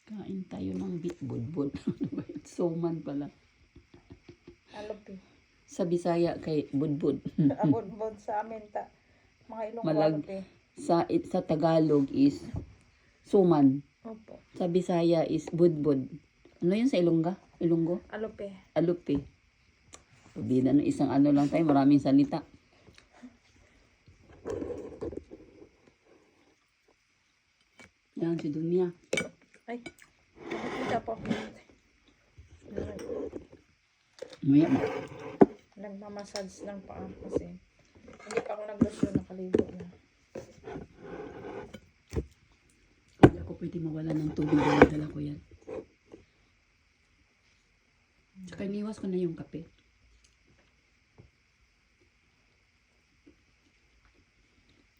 Kain tayo ng bitbudbud. Suman pala. Alopi. Sa Bisaya kay budbud. Abod-bod sa amin ta. Mga Ilonggo Malag. alopi. Sa Tagalog is suman. Opo. Sa Bisaya is budbud. Ano yun sa Ilonggo? Alopi. Alupi. Pabida ng isang ano lang tayo, maraming salita. Yan si Dunya. Ay. Nakikita po ako. Maya ba? Nagmamassage lang pa kasi hindi pa ako nag-lotion, nakaligo na. Kaya ko pwede mawala ng tubig. Dala ko yan. Tsaka iniwas ko na yung kape.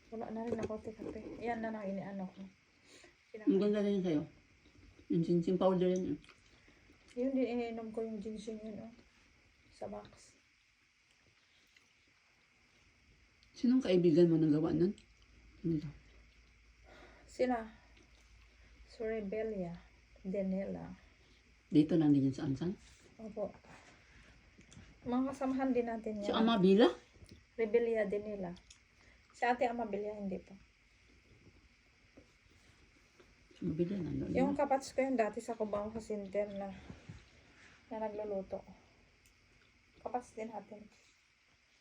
Wala na rin ako kape. Yan na lang iniano ko. Ang ganda rin sa'yo. Yung ginseng powder yan. Yun din iniinom ko yung ginseng yun sa box. Sinong kaibigan mo nagawa nun? Ano? Sila. Sorebelia. Denela. Dito lang din yan sa Ansan. Opo. Mga kasamahan din natin yan. Si Amabila? Rebelia Denela. Si ate Amabilia hindi pa. Si Amabila nandun. Yung kapats ko yun dati sa Cubao sa Center na nagluluto. Kapats din natin.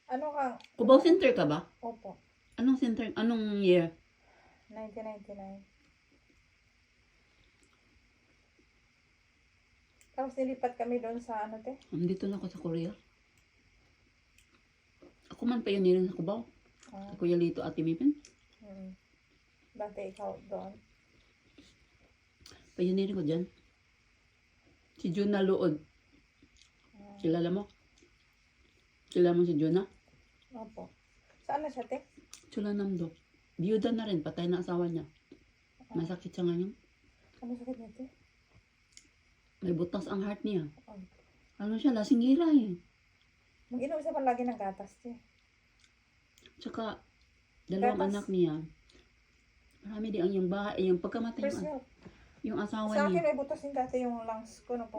Ano ka? Cubao Center ka ba? Opo. Anong center? Anong year? 1999. Tapos nilipat kami doon sa ano te? Nandito na ako sa Korea. Ako man pioneer sa Cubao. Sa Kuya Lito Ate Mipin. Dati ikaw doon. Pioneer ko dyan. Si Juna Luod. Kilala mo? Kilala mo si Juna? Opo. Saan na siya te? Chula Namdo. Biyuda na rin. Patay na asawa niya. Masakit siya ngayon. Ano sakit niya te? May butas ang heart niya. Oh. Ano siya? Lasingira eh. Mag-inom siya palagi ng gatas te. Tsaka, dalawang Gatas. anak niya. Marami din ang yung bahay. Yung pagkamatay First yung, milk. yung asawa Sa niya. akin may butas din dati yung lungs ko nung